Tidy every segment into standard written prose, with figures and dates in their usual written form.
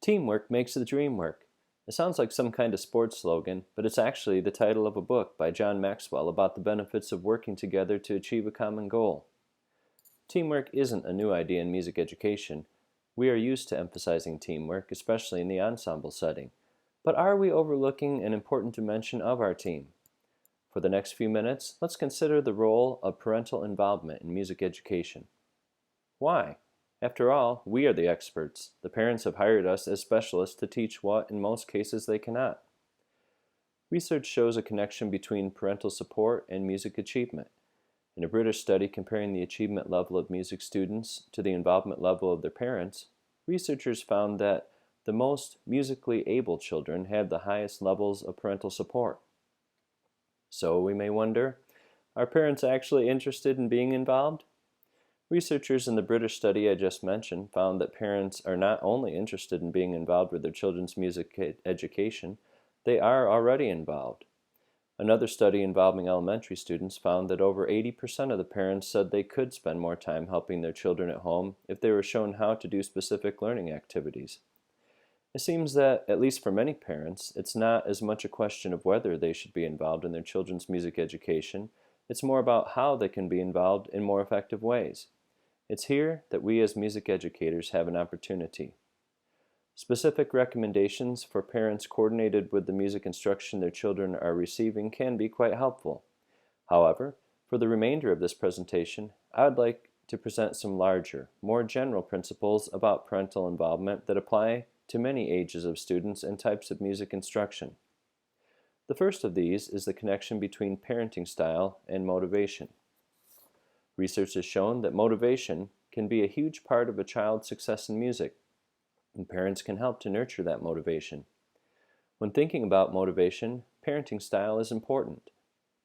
Teamwork makes the dream work. It sounds like some kind of sports slogan, but it's actually the title of a book by John Maxwell about the benefits of working together to achieve a common goal. Teamwork isn't a new idea in music education. We are used to emphasizing teamwork, especially in the ensemble setting. But are we overlooking an important dimension of our team? For the next few minutes, let's consider the role of parental involvement in music education. Why? After all, we are the experts. The parents have hired us as specialists to teach what, in most cases, they cannot. Research shows a connection between parental support and music achievement. In a British study comparing the achievement level of music students to the involvement level of their parents, researchers found that the most musically able children had the highest levels of parental support. So we may wonder, are parents actually interested in being involved? Researchers in the British study I just mentioned found that parents are not only interested in being involved with their children's music education, they are already involved. Another study involving elementary students found that over 80% of the parents said they could spend more time helping their children at home if they were shown how to do specific learning activities. It seems that, at least for many parents, it's not as much a question of whether they should be involved in their children's music education, it's more about how they can be involved in more effective ways. It's here that we as music educators have an opportunity. Specific recommendations for parents coordinated with the music instruction their children are receiving can be quite helpful. However, for the remainder of this presentation, I would like to present some larger, more general principles about parental involvement that apply to many ages of students and types of music instruction. The first of these is the connection between parenting style and motivation. Research has shown that motivation can be a huge part of a child's success in music, and parents can help to nurture that motivation. When thinking about motivation, parenting style is important.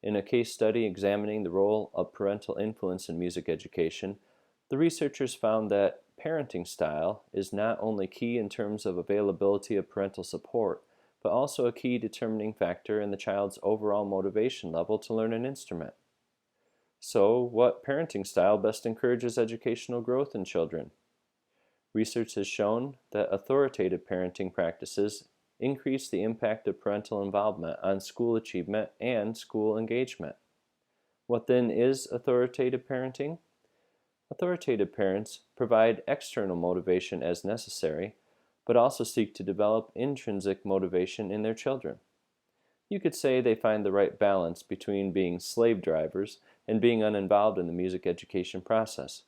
In a case study examining the role of parental influence in music education, the researchers found that parenting style is not only key in terms of availability of parental support, but also a key determining factor in the child's overall motivation level to learn an instrument. So, what parenting style best encourages educational growth in children? Research has shown that authoritative parenting practices increase the impact of parental involvement on school achievement and school engagement. What then is authoritative parenting? Authoritative parents provide external motivation as necessary, but also seek to develop intrinsic motivation in their children. You could say they find the right balance between being slave drivers and being uninvolved in the music education process.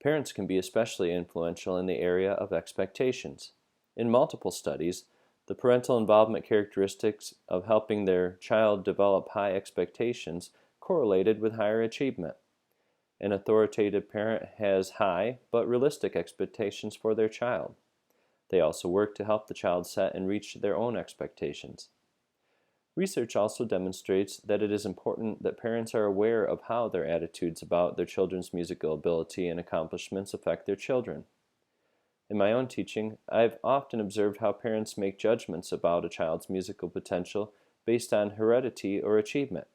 Parents can be especially influential in the area of expectations. In multiple studies, the parental involvement characteristics of helping their child develop high expectations correlated with higher achievement. An authoritative parent has high but realistic expectations for their child. They also work to help the child set and reach their own expectations. Research also demonstrates that it is important that parents are aware of how their attitudes about their children's musical ability and accomplishments affect their children. In my own teaching, I've often observed how parents make judgments about a child's musical potential based on heredity or achievement.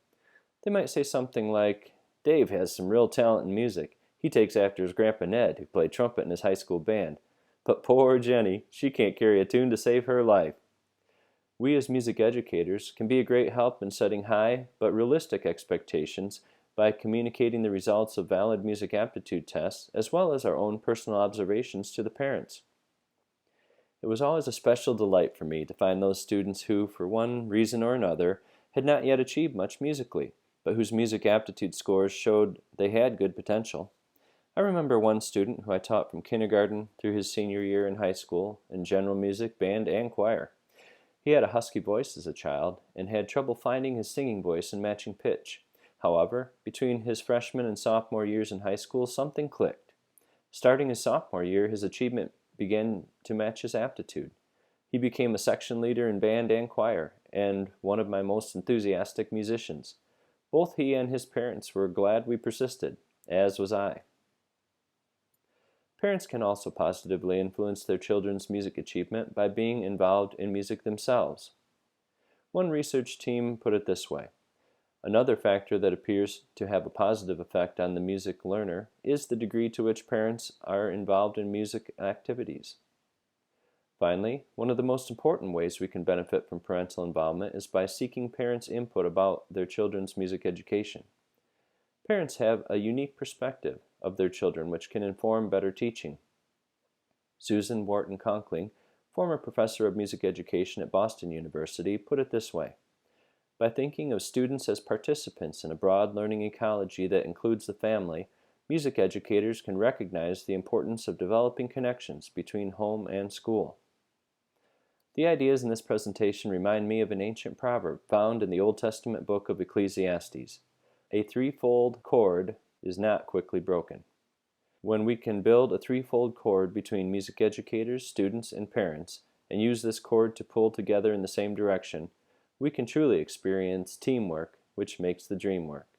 They might say something like, "Dave has some real talent in music. He takes after his grandpa Ned, who played trumpet in his high school band. But poor Jenny, she can't carry a tune to save her life." We as music educators can be a great help in setting high but realistic expectations by communicating the results of valid music aptitude tests as well as our own personal observations to the parents. It was always a special delight for me to find those students who, for one reason or another, had not yet achieved much musically, but whose music aptitude scores showed they had good potential. I remember one student who I taught from kindergarten through his senior year in high school in general music, band, and choir. He had a husky voice as a child and had trouble finding his singing voice and matching pitch. However, between his freshman and sophomore years in high school, something clicked. Starting his sophomore year, his achievement began to match his aptitude. He became a section leader in band and choir, and one of my most enthusiastic musicians. Both he and his parents were glad we persisted, as was I. Parents can also positively influence their children's music achievement by being involved in music themselves. One research team put it this way: another factor that appears to have a positive effect on the music learner is the degree to which parents are involved in music activities. Finally, one of the most important ways we can benefit from parental involvement is by seeking parents' input about their children's music education. Parents have a unique perspective of their children which can inform better teaching. Susan Wharton Conkling, former professor of music education at Boston University, put it this way: by thinking of students as participants in a broad learning ecology that includes the family, music educators can recognize the importance of developing connections between home and school. The ideas in this presentation remind me of an ancient proverb found in the Old Testament book of Ecclesiastes. A threefold cord is not quickly broken. When we can build a threefold cord between music educators, students, and parents, and use this cord to pull together in the same direction, we can truly experience teamwork, which makes the dream work.